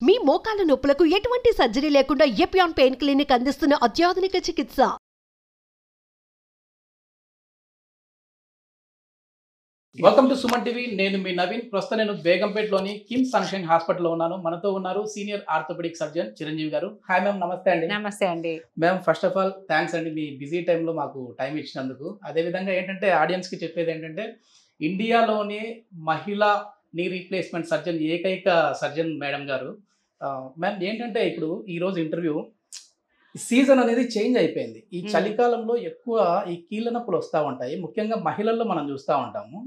మీ మోకాల నొప్పులకు ఎటువంటి సర్జరీ లేకుండా ఎపియాన్ పెయిన్ క్లినిక్ అందిస్తున్న అత్యాధునిక చికిత్స. Welcome to Suman TV. నేను మీ నవీన్. ప్రస్తుతం నేను బేగంపేటలోని కిమ్స్ సన్షైన్ హాస్పిటల్లో ఉన్నాను. మనతో ఉన్నారు సీనియర్ ఆర్థోపెడిక్ సర్జన్ చిరంజీవి గారు. హాయ్ మ్యామ్, నమస్తే అండి. నమస్తే అండి ma'am, first of all thanks అండి మీ బిజీ టైంలో మాకు టైం ఇచ్చినందుకు. అదేవిధంగా ఏంటంటే ఆడియన్స్కి చెప్పేది ఏంటంటే ఇండియాలోనే మహిళా నీ రీప్లేస్మెంట్ సర్జన్ ఏకైక సర్జన్ మేడం గారు. మ్యామ్ ఏంటంటే ఇప్పుడు ఈరోజు ఇంటర్వ్యూ సీజన్ అనేది చేంజ్ అయిపోయింది. ఈ చలికాలంలో ఎక్కువ ఈ కీళ్ళ నొప్పులు వస్తూ ఉంటాయి, ముఖ్యంగా మహిళల్లో మనం చూస్తూ ఉంటాము.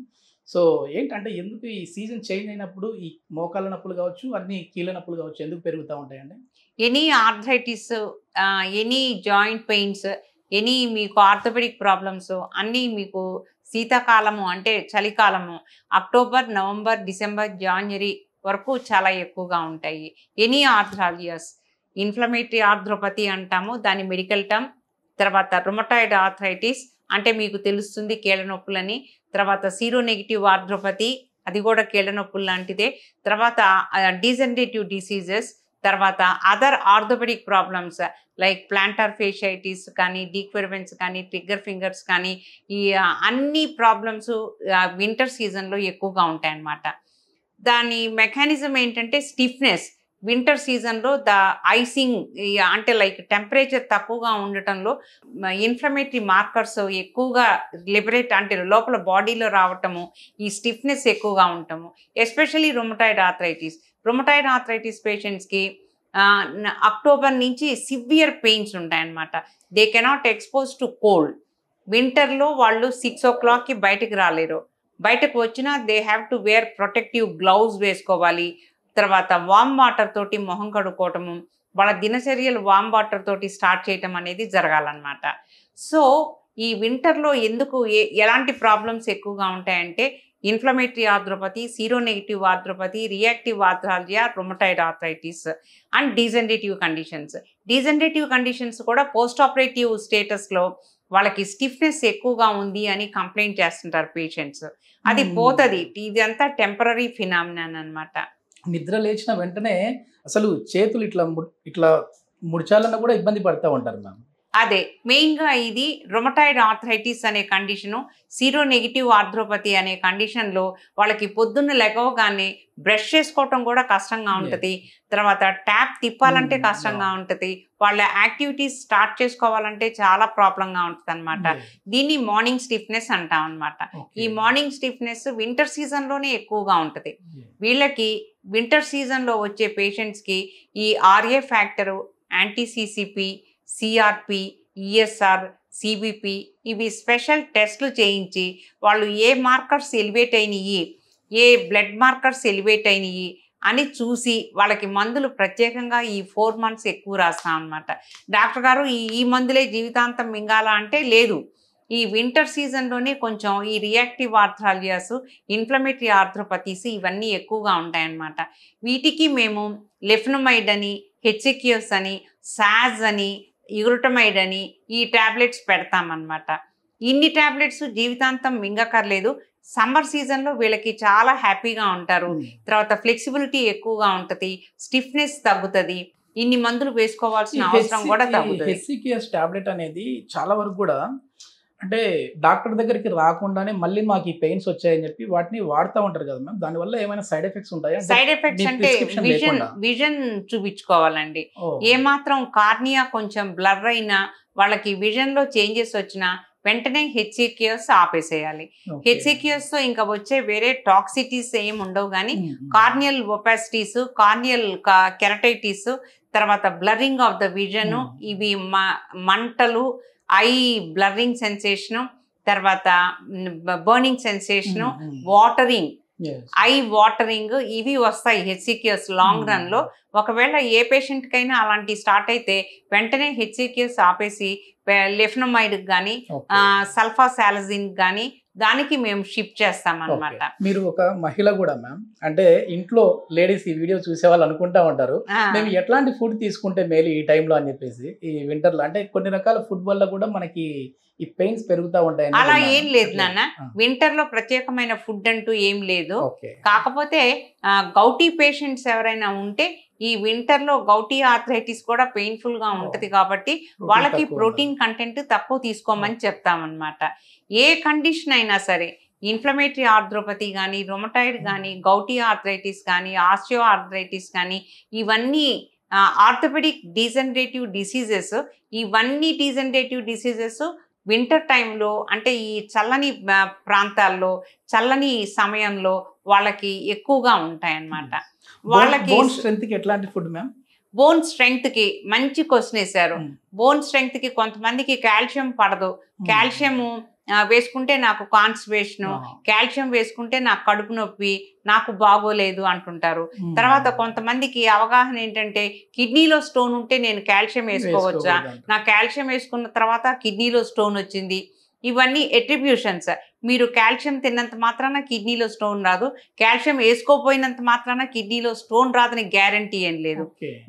సో ఏంటంటే ఎందుకు ఈ సీజన్ చేంజ్ అయినప్పుడు ఈ మోకాళ్ళ నొప్పులు కావచ్చు, అన్ని కీళ్ళ నొప్పులు కావచ్చు, ఎందుకు పెరుగుతూ ఉంటాయండి? Any arthritis, any joint pains, any మీకు ఆర్థోపెడిక్ ప్రాబ్లమ్స్ అన్నీ మీకు శీతాకాలము అంటే చలికాలము అక్టోబర్, నవంబర్, డిసెంబర్, జనవరి వరకు చాలా ఎక్కువగా ఉంటాయి. ఎనీ ఆర్థరాలియాస్, ఇన్ఫ్లమేటరీ ఆర్థ్రోపతి అంటాము దాని మెడికల్ టర్మ్. తర్వాత రుమటాయిడ్ ఆర్థరైటిస్ అంటే మీకు తెలుస్తుంది కీళ్ళ నొప్పులని. తర్వాత సీరో నెగిటివ్ ఆర్థ్రోపతి, అది కూడా కీళ్ళ నొప్పులు లాంటిదే. తర్వాత డీజనరేటివ్ డిసీజెస్, తర్వాత other orthopaedic problems like plantar fasciitis కానీ, డీక్వెర్వెన్స్ కానీ, ట్రిగ్గర్ ఫింగర్స్ కానీ, ఈ అన్ని ప్రాబ్లమ్స్ వింటర్ సీజన్లో ఎక్కువగా ఉంటాయన్నమాట. దాని మెకానిజం ఏంటంటే స్టిఫ్నెస్. వింటర్ సీజన్లో ద ఐసింగ్ అంటే లైక్ టెంపరేచర్ తక్కువగా ఉండటంలో ఇన్ఫ్లమేటరీ మార్కర్స్ ఎక్కువగా లిబరేట్ అంటే లోపల బాడీలో రావటము, ఈ స్టిఫ్నెస్ ఎక్కువగా ఉండటము. Especially rheumatoid arthritis. Rheumatoid arthritis పేషెంట్స్కి అక్టోబర్ నుంచి సివియర్ పెయిన్స్ ఉంటాయన్నమాట. They cannot expose to cold. వింటర్లో వాళ్ళు 6 o'clockకి బయటకు రాలేరు. బయటకు వచ్చినా they have to wear protective gloves వేసుకోవాలి. తర్వాత వామ్ వాటర్ తోటి మొహం కడుక్కోవటము, వాళ్ళ దినచర్యలు వామ్ వాటర్ తోటి స్టార్ట్ చేయటం అనేది జరగాలన్నమాట. సో ఈ వింటర్లో ఎందుకు ఎలాంటి ప్రాబ్లమ్స్ ఎక్కువగా ఉంటాయంటే inflammatory arthropathy, sero negative arthropathy, reactive arthralgia, rheumatoid arthritis and degenerative conditions. Degenerative conditions కూడా పోస్ట్ ఆపరేటివ్ స్టేటస్లో వాళ్ళకి స్టిఫ్నెస్ ఎక్కువగా ఉంది అని కంప్లైంట్ చేస్తుంటారు పేషెంట్స్. అది పోతుంది. ఇదంతా టెంపరీ ఫినామినన్ అన్నమాట. నిద్ర లేచిన వెంటనే అసలు చేతులు ఇట్లా ముడిచాలన్నా కూడా ఇబ్బంది పడుతూ ఉంటారు మ్యామ్. అదే మెయిన్గా ఇది రుమటాయిడ్ ఆర్థరైటిస్ అనే కండిషను, సీరో నెగిటివ్ ఆర్థ్రోపతి అనే కండిషన్లో వాళ్ళకి పొద్దున్న లెగవగానే బ్రష్ చేసుకోవటం కూడా కష్టంగా ఉంటుంది. తర్వాత ట్యాప్ తిప్పాలంటే కష్టంగా ఉంటుంది. వాళ్ళ యాక్టివిటీస్ స్టార్ట్ చేసుకోవాలంటే చాలా ప్రాబ్లంగా ఉంటుంది అనమాట. దీన్ని మార్నింగ్ స్టిఫ్నెస్ అంటాం అనమాట. ఈ మార్నింగ్ స్టిఫ్నెస్ వింటర్ సీజన్లోనే ఎక్కువగా ఉంటుంది. వీళ్ళకి వింటర్ సీజన్లో వచ్చే పేషెంట్స్కి ఈ RA factor, anti CCP, CRP, ESR, CBP ఇవి స్పెషల్ టెస్ట్లు చేయించి వాళ్ళు ఏ మార్కర్స్ ఎలివేట్ అయినాయి, ఏ బ్లడ్ మార్కర్స్ ఎలివేట్ అయినాయి అని చూసి వాళ్ళకి మందులు ప్రత్యేకంగా ఈ 4 months ఎక్కువ రాస్తాం అనమాట. డాక్టర్ గారు ఈ మందులే జీవితాంతం మింగాల అంటే లేదు. ఈ వింటర్ సీజన్లోనే కొంచెం ఈ రియాక్టివ్ ఆర్థరాలియాస్, ఇన్ఫ్లమేటరీ ఆర్థ్రోపతీస్ ఇవన్నీ ఎక్కువగా ఉంటాయన్నమాట. వీటికి మేము లెఫ్నమైడ్ అని, హెచ్సిక్యూస్ అని, సాజ్ అని, యూగ్లూటమైడ్ అని ఈ టాబ్లెట్స్ పెడతామన్నమాట. ఇన్ని టాబ్లెట్స్ జీవితాంతం మింగకర్లేదు. సమ్మర్ సీజన్లో వీళ్ళకి చాలా హ్యాపీగా ఉంటారు. తర్వాత ఫ్లెక్సిబిలిటీ ఎక్కువగా ఉంటుంది, స్టిఫ్నెస్ తగ్గుతుంది. ఇన్ని మందులు వేసుకోవాల్సిన అవసరం కూడా తగ్గుతుంది. హెచ్సిక్యూఎస్ టాబ్లెట్ అనేది చాలా వరకు కూడా అంటే డాక్టర్ దగ్గరికి రాకుండానే మళ్ళీ మాకు ఈ పెయిన్స్ వచ్చాయని చెప్పి వాటిని వాడుతూ ఉంటారు కదా మ్యామ్. దానివల్ల ఏమైనా సైడ్ ఎఫెక్ట్స్ ఉంటాయా? సైడ్ ఎఫెక్ట్స్ అంటే విజన్ చూపించుకోవాలండి. ఏమాత్రం కార్నియా కొంచెం బ్లర్ అయినా, వాళ్ళకి విజన్లో చేంజెస్ వచ్చినా వెంటనే హెచ్సిక్యూఎస్ ఆపేసేయాలి. హెచ్సిక్యూఎస్ తో ఇంకా వచ్చే వేరే టాక్సిటీస్ ఏం ఉండవు, కానీ కార్నియల్ ఒపాసిటీస్, కార్నియల్ కెరటైటిస్, తర్వాత బ్లరింగ్ ఆఫ్ ద విజన్, ఇవి మంటలు, ఐ బ్లరింగ్ సెన్సేషను, తర్వాత burning sensation, watering, I watering ఇవి వస్తాయి హెచ్సిక్యూఎస్ లాంగ్ రన్లో. ఒకవేళ ఏ పేషెంట్కైనా అలాంటి స్టార్ట్ అయితే వెంటనే హెచ్సిక్యూఎస్ ఆపేసి లెఫ్నమైడ్ కానీ, సల్ఫాసాలజిన్ కానీ దానికి మేము షిఫ్ట్ చేస్తామన్నమాట. మీరు ఒక మహిళ కూడా మ్యామ్, అంటే ఇంట్లో లేడీస్ ఈ వీడియో చూసే వాళ్ళు అనుకుంటా ఉంటారు మేము ఎట్లాంటి ఫుడ్ తీసుకుంటే మేలు ఈ టైంలో అని చెప్పేసి. ఈ వింటర్లో అంటే కొన్ని రకాల ఫుడ్ వల్ల కూడా మనకి ఈ పెయిన్స్ పెరుగుతూ ఉంటాయి. అలా ఏం లేదు నాన్న, వింటర్ లో ప్రత్యేకమైన ఫుడ్ అంటూ ఏం లేదు. కాకపోతే గౌటీ పేషెంట్స్ ఎవరైనా ఉంటే ఈ వింటర్ లో గౌటీ ఆర్థరైటిస్ కూడా పెయిన్ఫుల్ గా ఉంటది కాబట్టి వాళ్ళకి ప్రోటీన్ కంటెంట్ తక్కువ తీసుకోమని చెప్తామన్నమాట. ఏ కండిషన్ అయినా సరే, ఇన్ఫ్లమేటరీ ఆర్థ్రోపతి కానీ, రొమటాయిడ్ కానీ, గౌటీ ఆర్థరైటిస్ కానీ, ఆస్టియో ఆర్థరైటిస్ కానీ, ఇవన్నీ ఆర్థోపెడిక్ డీజనరేటివ్ డిసీజెస్. ఇవన్నీ డీజనరేటివ్ డిసీజెస్ వింటర్ టైంలో, అంటే ఈ చల్లని ప్రాంతాల్లో చల్లని సమయంలో వాళ్ళకి ఎక్కువగా ఉంటాయన్నమాట. వాళ్ళకి ఎట్లాంటి ఫుడ్ మ్యామ్? బోన్ స్ట్రెంగ్త్ కి మంచి క్వశ్చన్ వేశారు. బోన్ స్ట్రెంగ్త్ కి కొంతమందికి కాల్షియం పడదు. కాల్షియం వేసుకుంటే నాకు కాన్స్టిపేషన్, కాల్షియం వేసుకుంటే నాకు కడుపు నొప్పి, నాకు బాగోలేదు అంటుంటారు. తర్వాత కొంతమందికి అవగాహన ఏంటంటే, కిడ్నీలో స్టోన్ ఉంటే నేను కాల్షియం వేసుకోవచ్చా, నా కాల్షియం వేసుకున్న తర్వాత కిడ్నీలో స్టోన్ వచ్చింది. ఇవన్నీ ఎట్రిబ్యూషన్స్. మీరు కాల్షియం తిన్నంత మాత్రాన కిడ్నీలో స్టోన్ రాదు, కాల్షియం వేసుకోపోయినంత మాత్రాన కిడ్నీలో స్టోన్ రాదని గ్యారంటీ ఏం లేదు.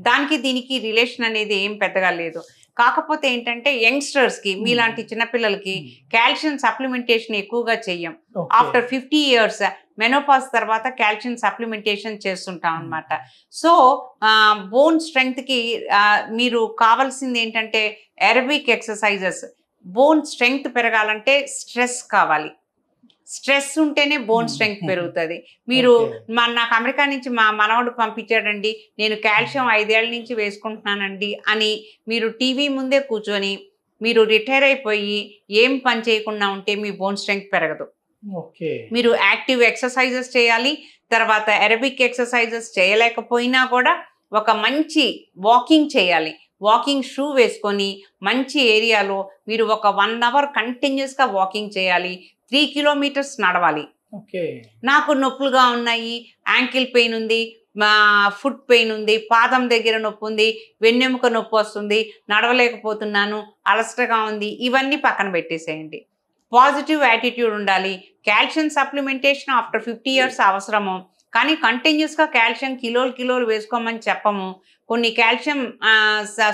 దానికి దీనికి రిలేషన్ అనేది ఏం పెద్దగా లేదు. కాకపోతే ఏంటంటే యంగ్స్టర్స్ కి, మీలాంటి చిన్నపిల్లలకి కాల్షియం సప్లిమెంటేషన్ ఎక్కువగా చెయ్యం. ఆఫ్టర్ 50 years మెనోపాజ్ తర్వాత కాల్షియం సప్లిమెంటేషన్ చేస్తుంటాం అనమాట. సో బోన్ స్ట్రెంగ్త్ కి మీరు కావాల్సింది ఏంటంటే ఎరోబిక్ ఎక్సర్సైజెస్. బోన్ స్ట్రెంగ్త్ పెరగాలంటే స్ట్రెస్ కావాలి. స్ట్రెస్ ఉంటేనే బోన్ స్ట్రెంగ్త్ పెరుగుతుంది. మీరు నాకు అమెరికా నుంచి మా మనవడు పంపించాడండి, నేను కాల్షియం 5 ఏళ్ల నుంచి వేసుకుంటున్నానండి అని మీరు టీవీ ముందే కూర్చొని మీరు రిటైర్ అయిపోయి ఏం పని చేయకుండా ఉంటే మీ బోన్ స్ట్రెంగ్త్ పెరగదు. మీరు యాక్టివ్ ఎక్సర్సైజెస్ చేయాలి. తర్వాత ఎరోబిక్ ఎక్సర్సైజెస్ చేయలేకపోయినా కూడా ఒక మంచి వాకింగ్ చేయాలి. వాకింగ్ షూ వేసుకొని మంచి ఏరియాలో మీరు ఒక 1 hour కంటిన్యూస్గా వాకింగ్ చేయాలి. 3 kilometers నడవాలి. నాకు నొప్పులుగా ఉన్నాయి, యాంకిల్ పెయిన్ ఉంది, ఫుట్ పెయిన్ ఉంది, పాదం దగ్గర నొప్పి ఉంది, వెన్నెముక నొప్పి వస్తుంది, నడవలేకపోతున్నాను, అలసటగా ఉంది, ఇవన్నీ పక్కన పెట్టేసేయండి. పాజిటివ్ యాటిట్యూడ్ ఉండాలి. కాల్షియం సప్లిమెంటేషన్ ఆఫ్టర్ 50 years అవసరము, కానీ కంటిన్యూస్గా కాల్షియం కిలోలు వేసుకోమని చెప్పము. కొన్ని కాల్షియం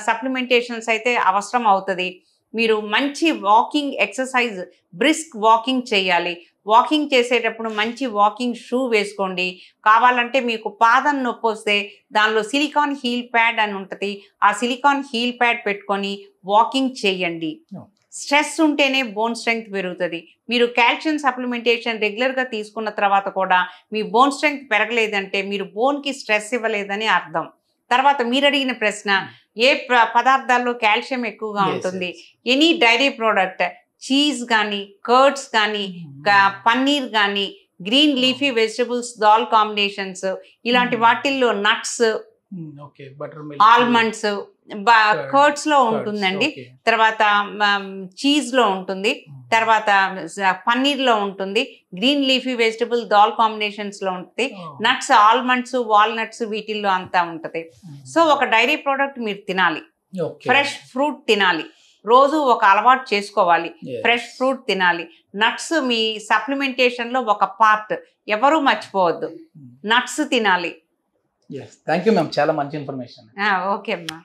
సప్లిమెంటేషన్స్ అయితే అవసరం అవుతుంది. మీరు మంచి వాకింగ్ ఎక్సర్సైజ్, బ్రిస్క్ వాకింగ్ చేయాలి. వాకింగ్ చేసేటప్పుడు మంచి వాకింగ్ షూ వేసుకోండి. కావాలంటే మీకు పాదం నొప్పి వస్తే దానిలో సిలికాన్ హీల్ ప్యాడ్ అని ఉంటుంది, ఆ సిలికాన్ హీల్ ప్యాడ్ పెట్టుకొని వాకింగ్ చేయండి. స్ట్రెస్ ఉంటేనే బోన్ స్ట్రెంగ్త్ పెరుగుతుంది. మీరు కాల్షియం సప్లిమెంటేషన్ రెగ్యులర్గా తీసుకున్న తర్వాత కూడా మీ బోన్ స్ట్రెంగ్త్ పెరగలేదంటే మీరు బోన్కి స్ట్రెస్ ఇవ్వలేదని అర్థం. తర్వాత మీరు అడిగిన ప్రశ్న, ఏ పదార్థాల్లో కాల్షియం ఎక్కువగా ఉంటుంది? ఎనీ డైరీ ప్రోడక్ట్, చీజ్ కానీ, కర్డ్స్ కానీ, పన్నీర్ కానీ, green leafy vegetables, dal combinations, ఇలాంటి వాటిల్లో నట్స్, ఆల్మండ్స్, కర్డ్స్ లో ఉంటుందండి. తర్వాత చీజ్ లో ఉంటుంది, తర్వాత పన్నీర్ లో ఉంటుంది, green leafy vegetable dal combinations లో ఉంటుంది, నట్స్, ఆల్మండ్స్, వాల్నట్స్, వీటిల్లో అంతా ఉంటది. సో ఒక డైరీ ప్రోడక్ట్ మీరు తినాలి. ఫ్రెష్ ఫ్రూట్ తినాలి. రోజు ఒక అలవాటు చేసుకోవాలి, ఫ్రెష్ ఫ్రూట్ తినాలి. నట్స్ మీ సప్లిమెంటేషన్ లో ఒక పార్ట్, ఎవరు మర్చిపోవద్దు. నట్స్ తినాలి. థ్యాంక్ యూ మ్యామ్, చాలా మంచి ఇన్ఫర్మేషన్. ఓకే అమ్మా.